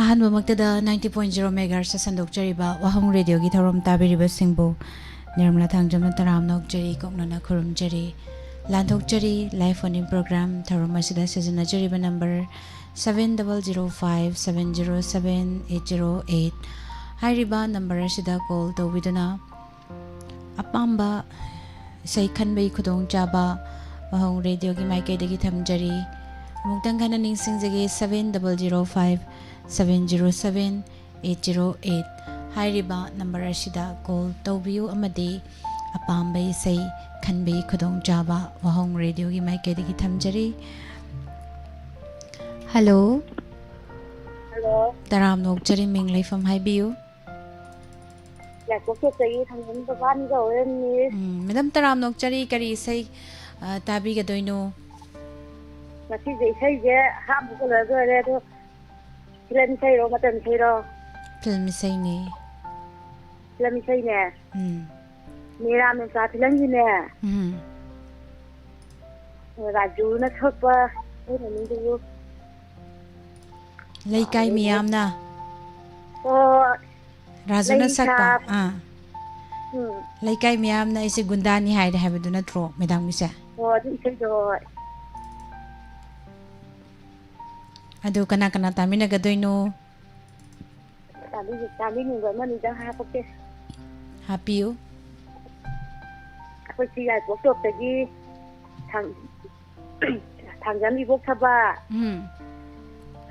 अहनबमक्तदा 90.0 megahertz संदोकचरिबा वाहंग radio की थौरम ताबिरिबा सिंबु निर्मला थांगजमना तराम नोकचरी कोकनना खुरुमचरी लांथोकचरी लाइव फोन इन प्रोग्राम थौरम असिदा सिजनचरिबा नंबर 7005707808 हाइरिबा नंबर असिदा कॉल तौबिदुना अपाम्बा सै खनबई खुदोंग चाबा वाहंग रेडियो की माइकेदगी थमजरी मुक्तंग खाना निंगसिंगजगी 7005707808 हाइरिबा नंबर असिदा कॉल तौबियु अमदे अपाम्बई सै खनबई खुदोंग चाबा वाहंग रेडियो की माइकेदगी थमजरी हेलो हेलो तराम नोकचरी मिंग लेफम हाइबियु मैडम तराम नोकचरी करी सै ताबीगदोइनो फिल्म सैने मेरा में साथ लंगी ने राजू न थपा लैकाई मियामना ओ राजू न सकपा लैकाई मियामना इसे गुंदानी हाइद हाइबदु नत्रो मैडम गिसे ओ दिसे दो अदु कना कना तामिनगदोइनो तामी नुगा मनि दा हापके हापियु अखोय सिगाय पोक्टोक्तगी थांजान इबोक थाबा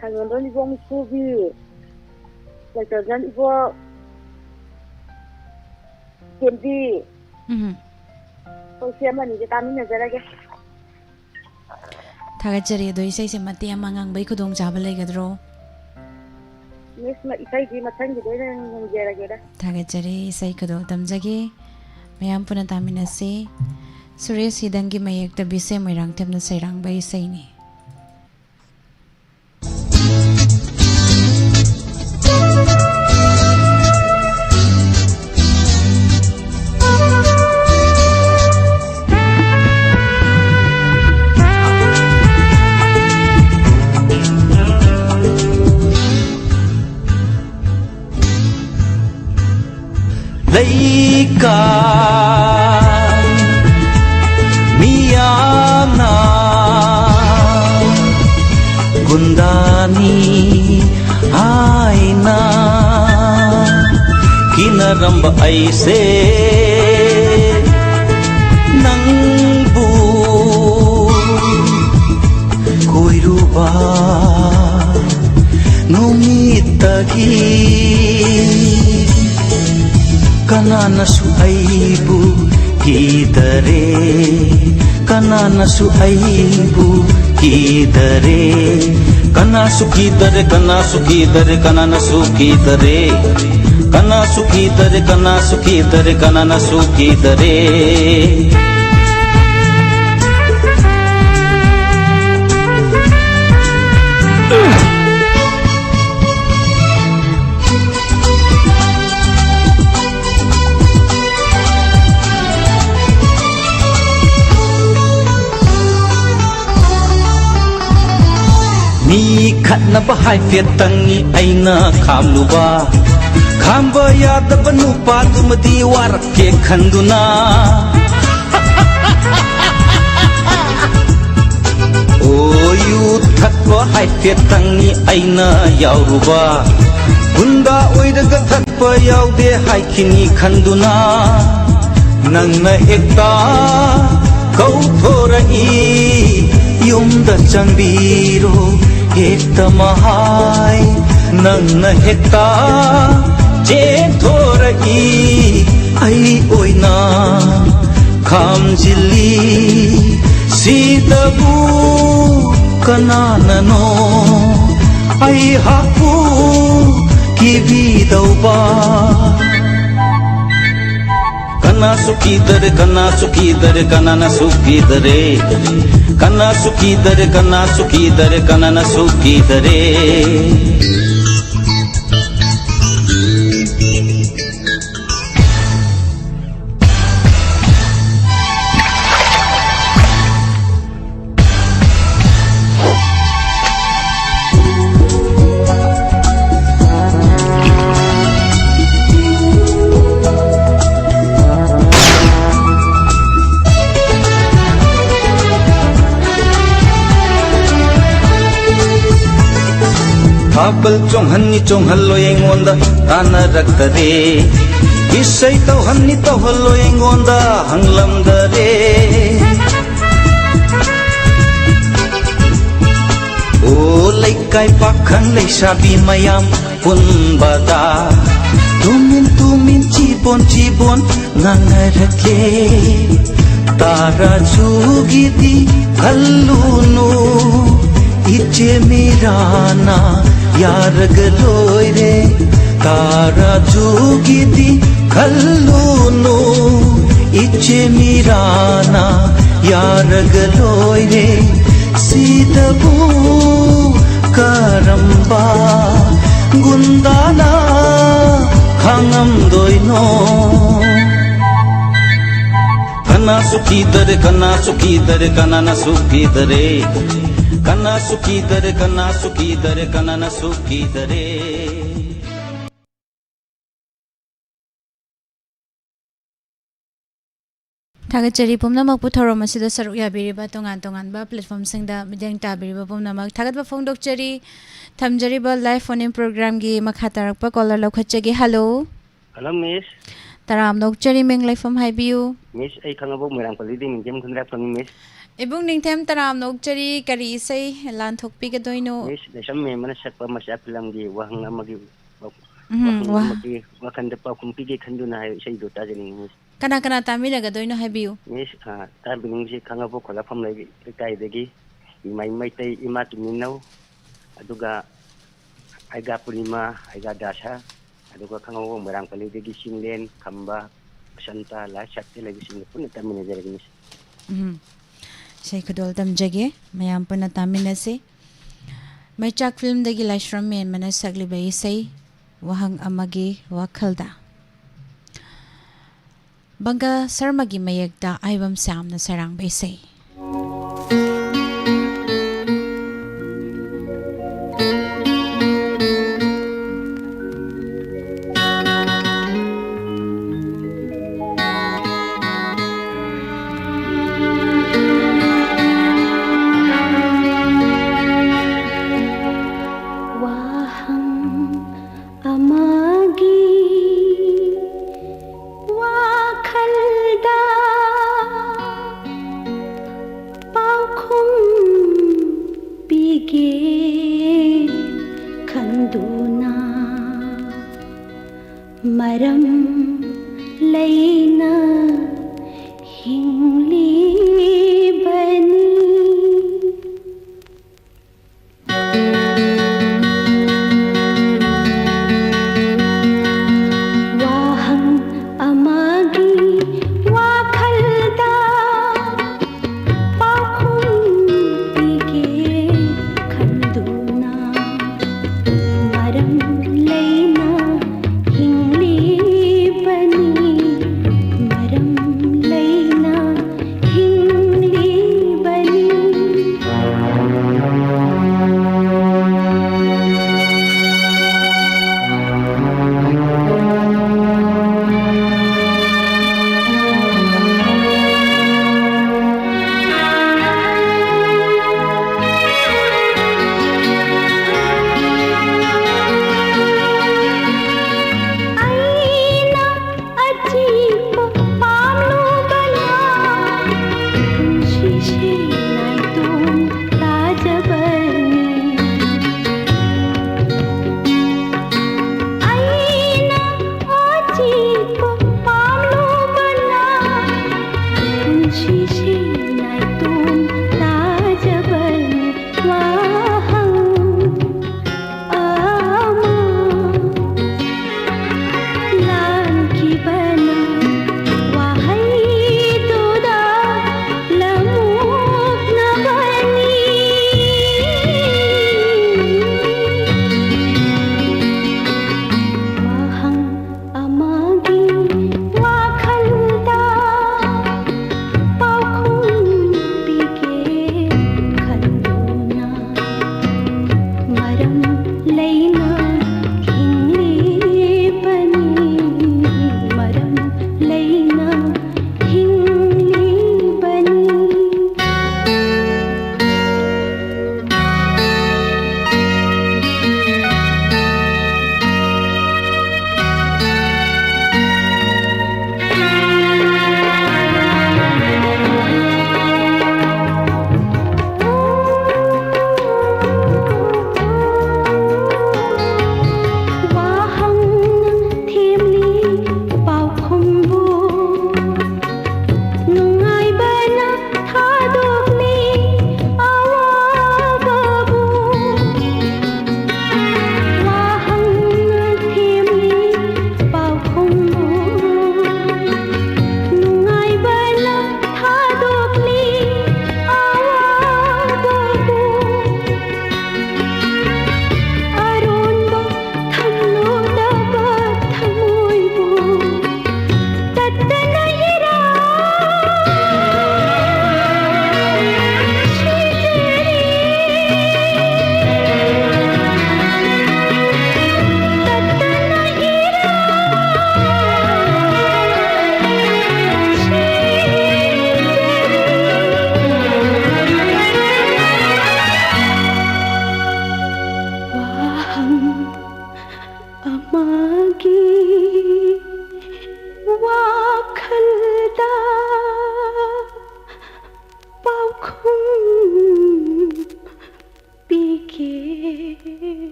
थांगोन इबोक सुबि लैतोजन इबोक केमबि कोसिया मनि जे तामिनजरगे थागचरी दो इसे से मते अमंगांग बै खुदोंग चाबा लेगद्रो मिस मा इसाई जी मथन gi doina ngjerage da थागचरी इसे खुदो तमजगे मयाम पुना तामिनसे सुरेश हिदंगी मयक त बिसे मैरांग थेमना सैरांग बै Saini Leika Miyana Gundani Aina Kinaramba Aise Nangbu Koiruba Numitagi Kananasu aibu kidare Kananasu aibu kidare Kanasu kidare Kanasu kidare Kananasu kidare Kanasu kidare Kanasu kidare Kananasu kidare Mi khatna bahai fetangi aina khamluba khamba yadaba nupa tumdi warke khanduna oyu thakwa hai fetangi aina yauruba gunda oidaga thakwa yaude hai khini khanduna nangna hekta kau thorai yumda changbiro hekta mahai nangna hekta je thorai ai oina khamjili sidabu kanana no ai hapu kibidauba Kana sukidare kana sukidare kanana sukidare Kana sukidare kana sukidare kanana sukidare Thabal ꯆꯣꯡꯍꯟꯅꯤ ꯆꯣꯡꯍꯜꯂꯣꯏ ꯑꯩꯉꯣꯟꯗ ꯇꯥꯟꯅꯔꯛꯇꯔꯦ ꯏꯁꯩ ꯇꯧꯍꯟꯅꯤ ꯇꯧꯍꯜꯂꯣꯏ ꯑꯩꯉꯣꯟꯗ ꯍꯪꯂꯝꯗꯔꯦ ꯑꯣ ꯂꯩꯀꯥꯏ ꯄꯥꯈꯪ ꯂꯩꯁꯥꯕꯤ ꯃꯌꯥꯝ ꯄꯨꯟꯕꯗ ꯇꯨꯃꯤꯟ ꯇꯨꯃꯤꯟ ꯆꯤꯕꯣꯟ ꯆꯤꯕꯣꯟ ꯉꯥꯡꯅꯔꯛꯀꯦ ꯇꯔꯥꯖꯨꯒꯤꯗꯤ ꯈꯜꯂꯨꯅꯨ इचे मीराना यारग लोरे ताराजुगिदी खल्लूनु इचे मीराना यारग लोरे सीतबू करम्बा गुंदाना खांगम दोइनो कना सुखी दर कना सुखी दर कना न सुखी दरे कना सुखी दरे कना सुखी दरे कना न सुखी दरे थागतचरी पुमनमक पुथरोम असिदा सरुक याबिरिबा तोंगान तोंगानबा प्लेटफॉर्म सिंगदा मिदेंग ताबिरिबा पुमनमक थागतबा फोंदोकचरी थमजरिबा लाइव फोन इन प्रोग्राम गी मखा तारकपा कॉलर लखचगे हेलो हेलो मिस तराम नोकचरी मेंग लाइफम हाइबियू मिस आई खंगाबो मोरांग पल्लीदी मिंजेम खंद्रा फम मिस इबुंग निंगथेम तराम नोकचरी करी सै लान थोकपी गदोइनो मिस देशम में मन सकपा मसा फिल्म गी वहंग अमगी वाह वखंद पाकुम पीगे खंदुना है सै दो ताजनी मिस कना कना तामिना गदोइनो हाइबियू मिस ता बिनिंग से खंगाबो खोला फम लै काय देगी इमाई मैतै इमा तुमिनौ अदुगा आइगा पूर्णिमा आइगा दासा अदुगा खंगाबो मोरांग पल्लीदी सिंगलेन खंबा संता ला शक्ति लगी सिंग पुन तामिना जरगी मिस सै खुदोल तमजगे मयाम पुना तामिना से मैचाक फिल्म दगी लाइश्रम मेन मना सगलिबा इसै वहंग अमगी वखलदा बंगा शर्मागी मयेकदा आइबम सामना सरंग बेसै मरम लैना हिंगली बनी वाहं अमागी वाखलदा पाखुं पीगे खंदुना मरम लैना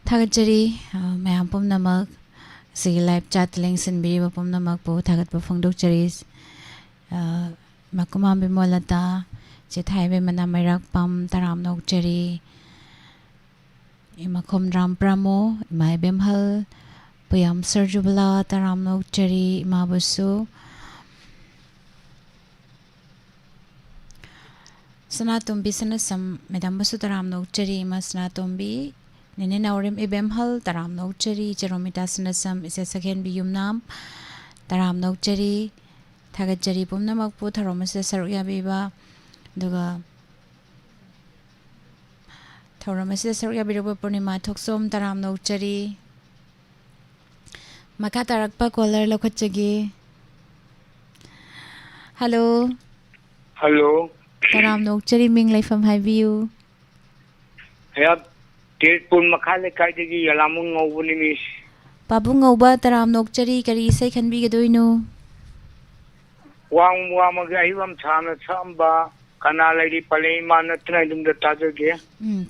थागतजरी मैम पुमनमक सिगी live chat link sinbiriba pumnamak po thagatpa phongdokjari makumam bimolata che thaibe mana mairak pam taram nokjari imakhom ram pramo mai bemhal puyam serjubla taram nokjari mabusu sanatombi sanasam medam basu taram nokjari ma sanatombi Nene naurim ibem hal taram nokjari jeromita sanasam ise sakhen biyumnam taram nokjari thagatjari pumnamak pu tharomase sarukya biba duga tharomase sarukya biruba purnima thoksom taram nokjari maka tarakpa caller lokhachagi hello hello taram nokjari ming laifam haibiu ya Tirpun makhale kaidagi yalamun ngobuni mis Pabung ngoba taram nokjari kari isai khanbi gadoino wang maga hiwam thana samba kana lady palei manatna dum da tajage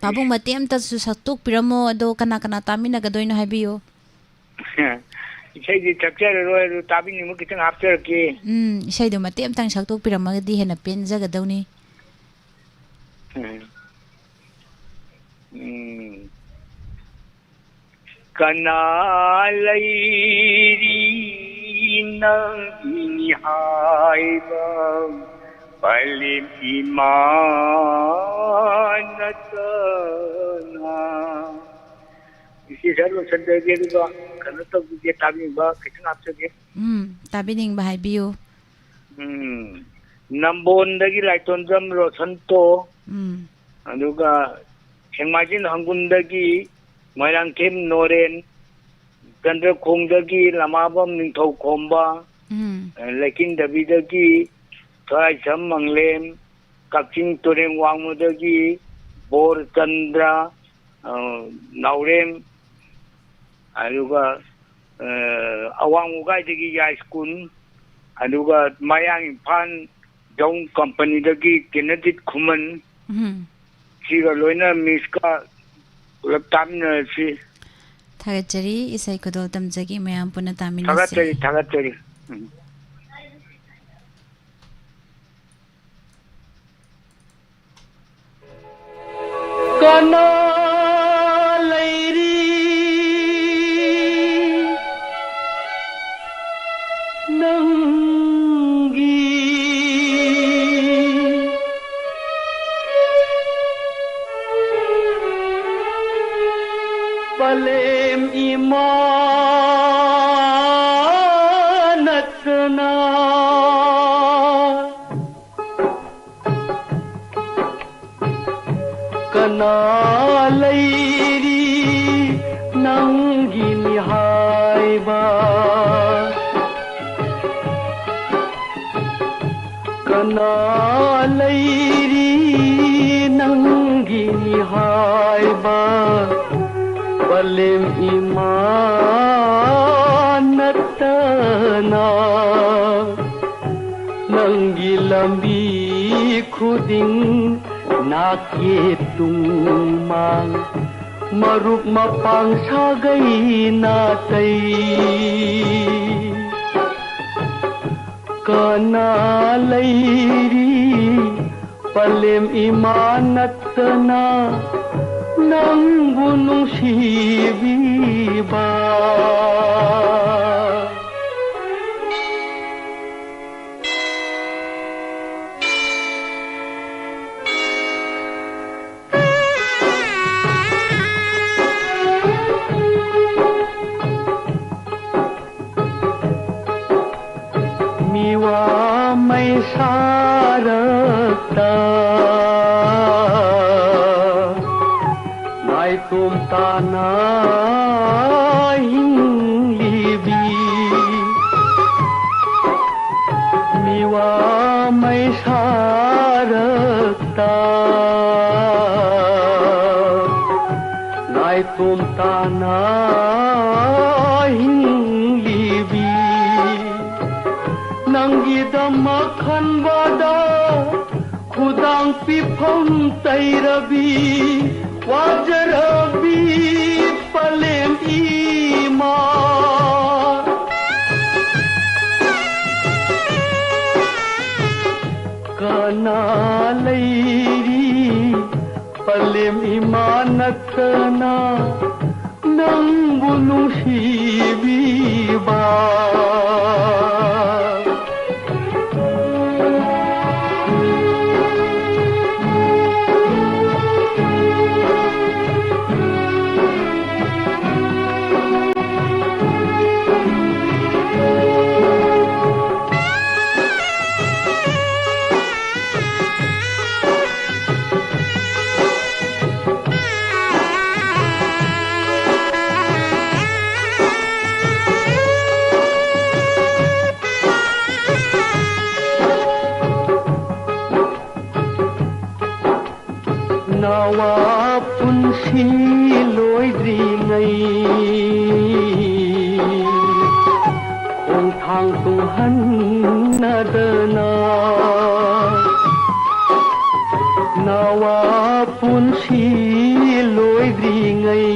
Pabung matem ta su satuk piramo ado kana tamina gadoino haibiyo isai di chapter roy tabi ni mu kitang after ke isai do matem tang satuk piramagadi hena penja gadoni kana lairi nang haiba palim imanatana isi sarlo sandage duga kana to ge tabi ba kitna apse tabi ning ba haibiyo nambon dagi laitonjam ro santo aduga Hengmajin hangundagi Moirangkim Noren Gandra Kongdagi Lamabam Ningthau Khomba Lekin Dabidagi Thai Sam Manglem Kakching Toreng Wangmudagi Bor Chandra Naurem aduga Awang Ugaidagi Yaiskun aduga Mayang Impan Jong Company dagi Kenedit Khuman Siga loina miska laptamna si Thagatjari isai kodol tamjagi mayam puna tamina Thagatjari Kana lairi nangi Palem imanatna kana lairi nangi nihaiba kana lairi nangi nihaiba Palim imanatana Nanggi lambi khuding nakitumang Marup mapang sagay natay Kana lairi palim imanatana Nang gunung sibiba Miwa may sarakta Tum tanah libi miwa mai sarakta nai tum tanah libi nanggida makan wada khudang pipong tairabi Wajarabi पलेम इमानतना नंबु नुंसिबिबा nawa punsi loidringai khong thang tung han nadana nawa punsi loidringai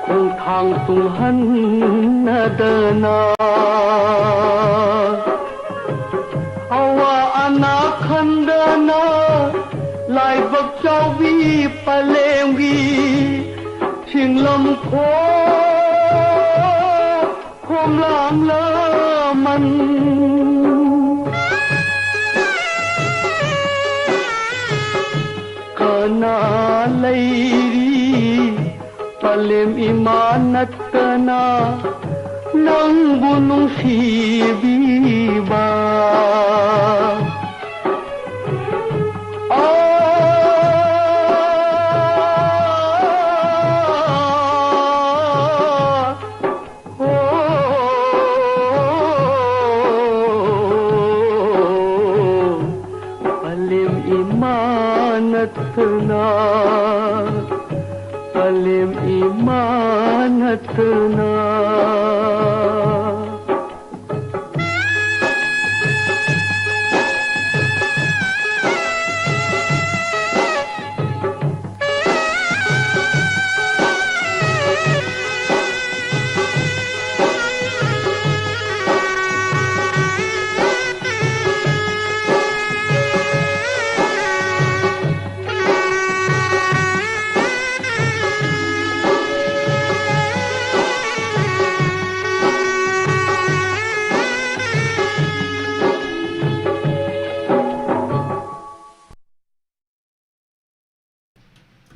khong thang tung han nadana awa anakhandana laibak chaubi palengwi thinglam kho khomlam la man kana leiri palem imanatna nangbu nungsibiba palem imanatna palem imanatna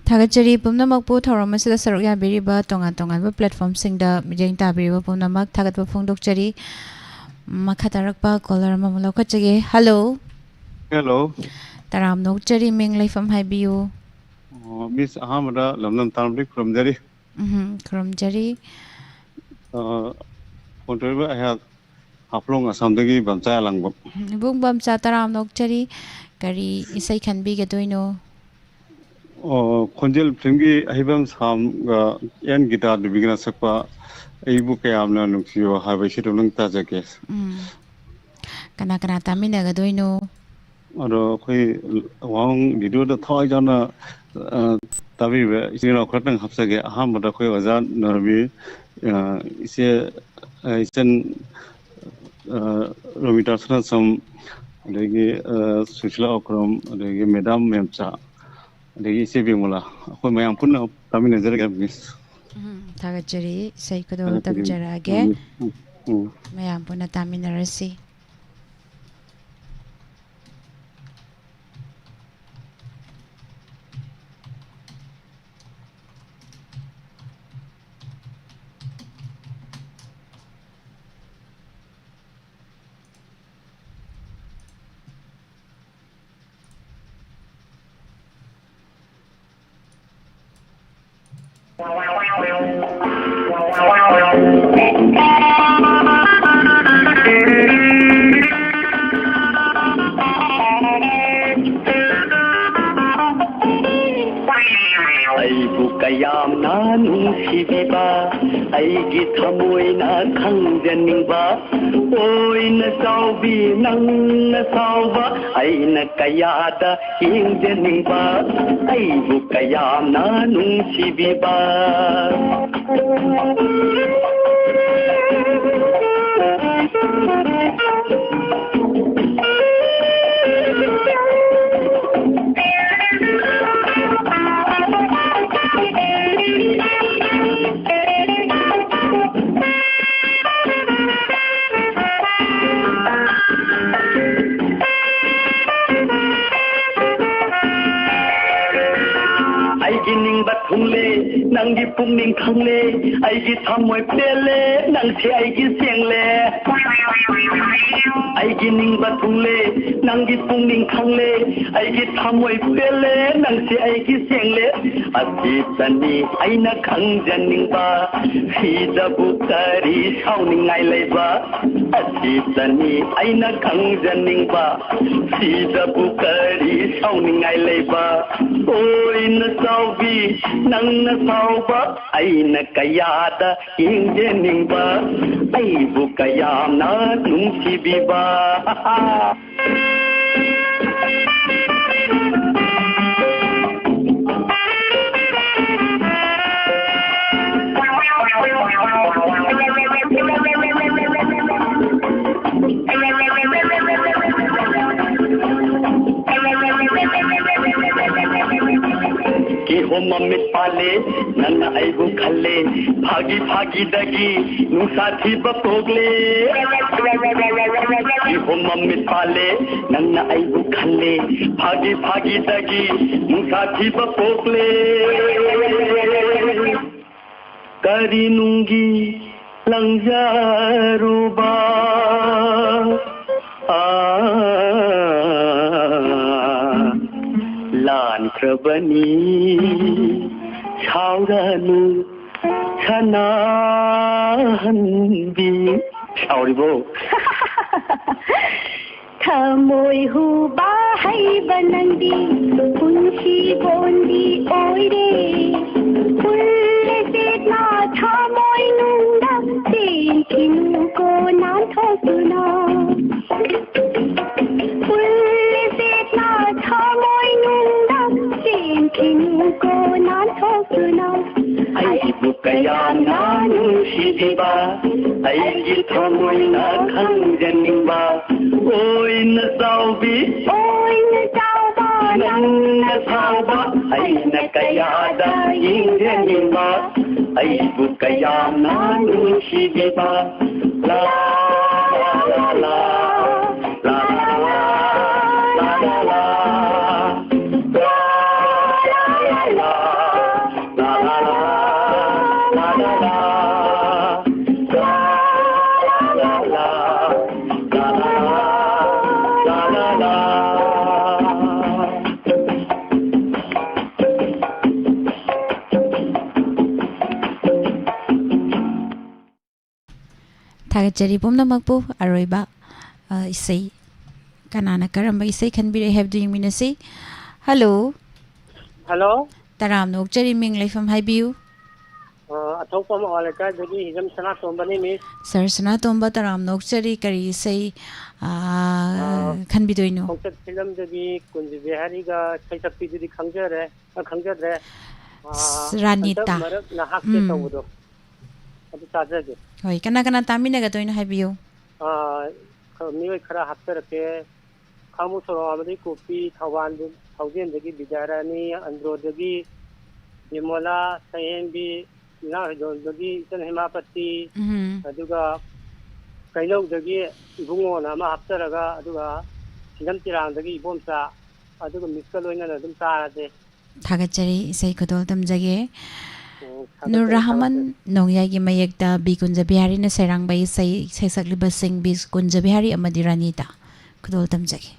Thagachari pumnamak pu thoram asida saruk yabiriba tongan platform singda mijeng tabiriba pumnamak thagatpa phongdokchari makhatarakpa caller mamula khachage hello hello taram nokchari ming laifam haibiu miss ahamada lamnam tamri from jari khurumjari kontriba aya haplong asamdagi bamcha langba bung bamcha taram nokchari kari isai khanbi gadoino konjel filmgi ahibam samga yan guitar de bigna sakpa aibu kayamna nuksiyo habashi tonang tajake kana kana tamina gadoino aro khoi wang video da thoi jana tabi be isina khatang hapsage ahamada khoi waza narbi ise isen romita sana sam adegi sushila okram adegi madam memcha adegi ise bimula khoi mayam punna tamina jarga miss thagachari sai kodo tamjarage mayam punna tamina rasi kayam na nungsibiba aigi thamoy na khangjaningba oi na saubi nang na sauba ai na kayada hingjaningba aibu kayam na nungsibiba गी निंग थुंगले नंगी पुंगनिंग खंगले आईगी थमोय पेले नंगसे आईगी सेंगले आईगी निंग थुंगले नंगी पुंगनिंग खंगले आईगी थमोय पेले नंगसे आईगी सेंगले अति तनी आईना खंगजनिंगबा सीदबु करी साउनिंगाय लेबा अति तनी आईना खंगजनिंगबा सीदबु करी साउनिंगाय लेबा ओइन साउबी नंगना साउबा आईना कयादा इंजेनिंगबा आईबु कयामना नुंसिबिबा मम्मी पाले नन्ना आईबु खल्ले भागी भागी दगी नुसाथी बपोगले हो मम्मी पाले नन्ना आईबु खल्ले भागी भागी दगी नुसाथी बपोगले करी नुंगी लंजारुबा लानख्रबनी छाउरानु छनाहनबी छाउरिबो थमोय हुबा है बनंदी पुंसी बोंदी ओइरे पुल्ले से ना थमोय नुंदा तेन किनु को ना थोसुना पुल्ले से ना थमोय नुंदा तेन किनु को ना थोसुना आईबु कयामना नुसिदिबा आईगी थमोय ना खंगजनिंगबा ओइन साउबी नंगना साउबा आईना कयादा इंजेनिंगबा आईबु कयामना नुसिदिबा ला ला ला ला ला ला ला ला थागतजरी पुमनमकपु अरोइबा इसै कनाना करम्बा इसै खनबिरे हैबदु यिंगमिनसै हेलो हेलो तराम नोकचरी मिंग लेफम हाइबियु अथोपम वालेका दगी हिजम सना तोंबनी मिस सर सना तोंबा तराम नोकचरी करी इसै खनबिदोइनो खौसत फिल्म दगी कुंज बिहारी गा छैसप्पी दगी खंगजरे खंगजरे रानीता मरक नहाक के तोबदो अदु ताजगे होय कना कना तामिनगा तोइनो हाइबियु मियोय खरा हप्तरके खामु सोरो आमदी कोपी थवान थौजेन दगी बिदारानी अंद्रोदगी बिमोला सहेंबी ना दगी सन हिमापति अदुगा कैलौदगी इबुंगोना मा हप्तरगा अदुगा सिगम तिरांदगी इबोमसा अदुगा मिक्सल ओइना अदुम तारादे थागतजरी इसै खदोल तमजगे Nur Rahman Nongyagi mayekta Bikunja Bihari na serang bay say saysakliba sing Bikunja Bihari amadi Ranita kudol tamjagi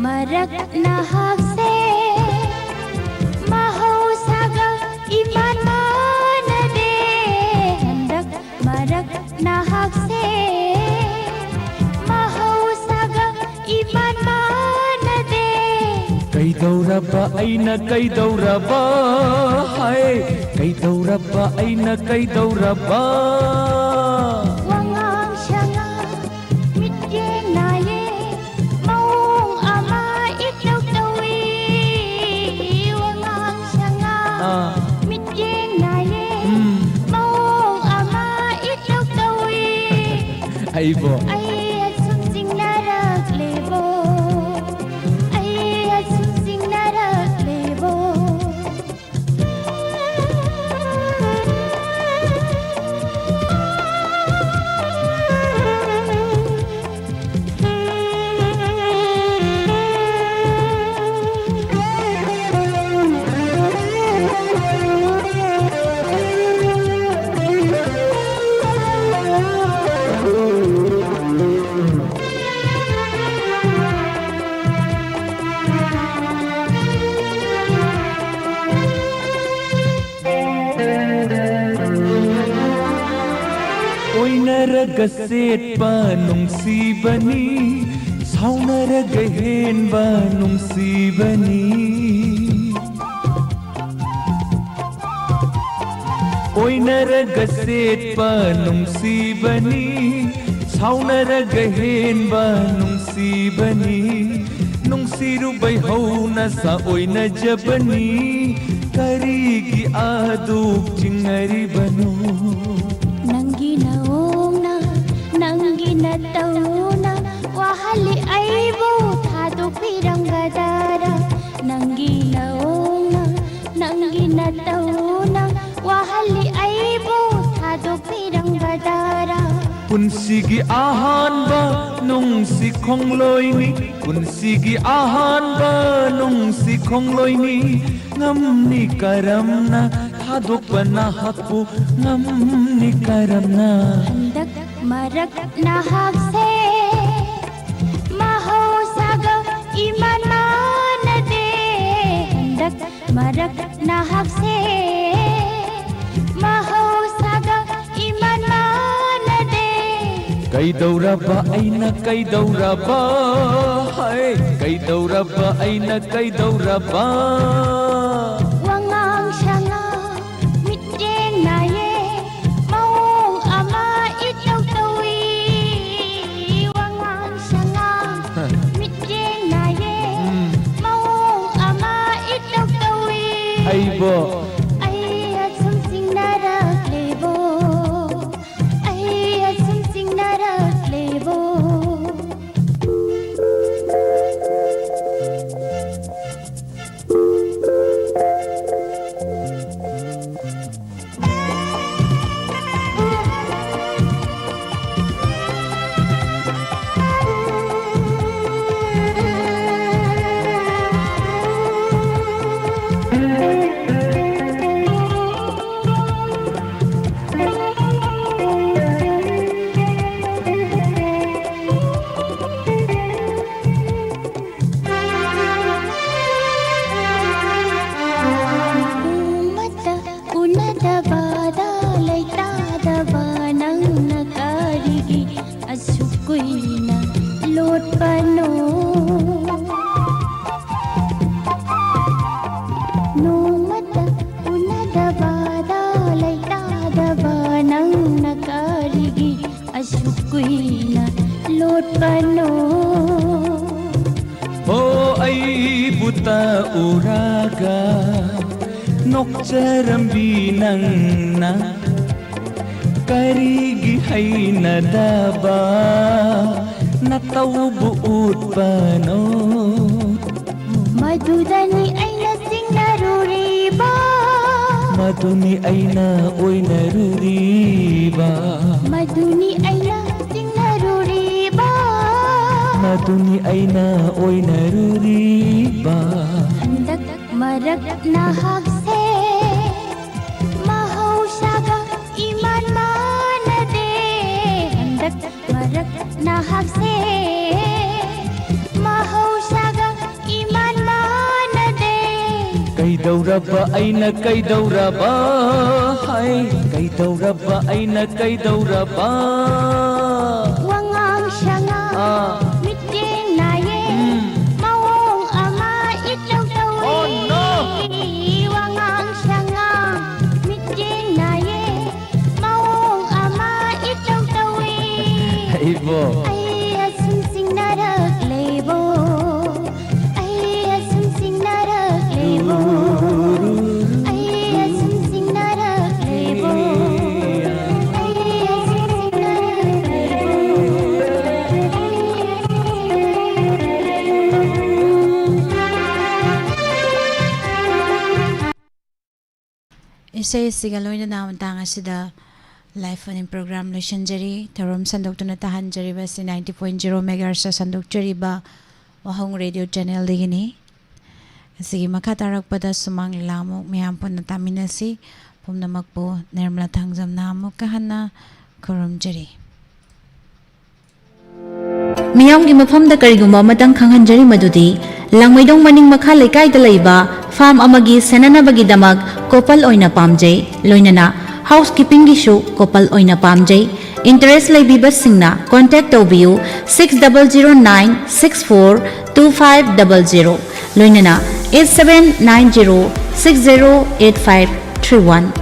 marak nahak nahak se mahausaga iman manade kai dauraba aina kai dauraba hai kai dauraba aina kai dauraba wangang shanga mitye naye maung ama itlaw tawi wangang shanga mitye naye Aibo ai sung sing narak lebo ꯑꯣꯏꯅꯔꯒ ꯁꯦꯠꯄ ꯅꯨꯡꯁꯤꯕꯅꯤ ꯁꯥꯎꯅꯔꯒ ꯍꯦꯟꯕ ꯅꯨꯡꯁꯤꯕꯅꯤ ꯑꯣꯏꯅꯔꯒ ꯁꯦꯠꯄ ꯅꯨꯡꯁꯤꯕꯅꯤ ꯁꯥꯎꯅꯔꯒ ꯍꯦꯟꯕ ꯅꯨꯡꯁꯤꯕꯅꯤ ꯅꯨꯡꯁꯤꯔꯨꯕꯩ ꯍꯧꯅ ꯁꯥ ꯑꯣꯏꯅꯖꯕꯅꯤ ꯀꯔꯤꯒꯤ ꯑꯗꯨꯛ ꯆꯤꯡꯅꯔꯤꯕꯅꯣ ꯅꯪꯒꯤ ꯅꯑꯣꯡꯅ ꯅꯪꯒꯤ ꯅꯇꯧꯅ ꯋꯥꯍꯜꯂꯤ ꯑꯩꯕꯨ ꯊꯥꯗꯣꯛꯄꯤꯔꯝꯒꯗꯔꯥ ꯅꯪꯒꯤ ꯅꯑꯣꯡꯅ ꯅꯪꯒꯤ ꯅꯇꯧꯅ ꯋꯥꯍꯜꯂꯤ ꯑꯩꯕꯨ ꯊꯥꯗꯣꯛꯄꯤꯔꯝꯒꯗꯔꯥ ꯄꯨꯟꯁꯤꯒꯤ ꯑꯍꯥꯟꯕ ꯅꯨꯡꯁꯤ ꯈꯣꯡꯂꯣꯏꯅꯤ ꯄꯨꯟꯁꯤꯒꯤ ꯑꯍꯥꯟꯕ ꯅꯨꯡꯁꯤ ꯈꯣꯡꯂꯣꯏꯅꯤ ꯉꯝꯅꯤ ꯀꯔꯝꯅ ꯊꯥꯗꯣꯛꯄ ꯅꯍꯥꯛꯄꯨ ꯉꯝꯅꯤ ꯀꯔꯝꯅ ꯍꯟꯗꯛ ꯃꯔꯛ ꯅꯍꯥꯛꯁꯦ ꯃꯍꯧꯁꯥꯒ ꯏꯃꯥꯟ ꯃꯥꯟꯅꯗꯦ ꯍꯟꯗꯛ ꯃꯔꯛ ꯅꯍꯥꯛꯁꯦ ꯃꯍꯧꯁꯥꯒ 이만 만나네 Kaidauraba aina kaidauraba hai Kaidauraba aina kaidauraba Wangang sanga mitjeng naye Maung ama itaw tawi Wangang sanga mitjeng naye Maung ama itaw tawi Aibo uraga nokcharambi nangna karigi hainadaba nataubu utpano Madudani aina singnaruriba maduni aina oinaruriba Maduni aina singnaruriba maduni aina oinaruriba Handak marak nahakse mahausaga iman manade Handak marak nahakse mahausaga iman manade Kaidauraba aina kaidauraba hai Kaidauraba aina kaidauraba Wangang sanga mitjeng naye Maung ama itaw tawi Oh no! Wangang sanga mitjeng naye Maung ama itaw tawi Aibo Ay asumsing narak lebo Ay asumsing narak lebo Ay asumsing narak lebo Ay asumsing narak Isay sigaloy na naman tanga sida live on program Lushanjari Tarom Sandok to Natahanjari ba si 90.0 MHz sa Sandok Jari ba Wahong radio channel digini Sige makatarak pada sumang lamok miyampon na tamin na si Pumnamak po Nirmala Tangjam na mo kahana Kurum Jari ꯃꯤꯌꯥꯝꯒꯤ ꯃꯐꯝꯗ ꯀꯔꯤꯒꯨꯝꯕ ꯑꯃꯇꯪ ꯈꯪꯍꯟꯖꯔꯤ ꯃꯗꯨꯗꯤ ꯂꯥꯡꯃꯩꯗꯣꯡ ꯃꯅꯤꯡ ꯃꯈꯥ ꯂꯩꯀꯥꯏꯗ ꯂꯩꯕ farm ꯑꯃꯒꯤ ꯁꯦꯟꯅꯅꯕꯒꯤꯗꯃꯛ ꯀꯣꯄꯜ ꯑꯣꯏꯅ ꯄꯥꯝꯖꯩ ꯂꯣꯏꯅꯅ ꯍꯥꯎꯁ ꯀꯤꯄꯤꯡꯒꯤꯁꯨ ꯀꯣꯄꯜ ꯑꯣꯏꯅ ꯄꯥꯝꯖꯩ इंटरेस्ट लेबीबसिंगना कांटेक्ट तौबियु 6009642500 लोइनना 8790608531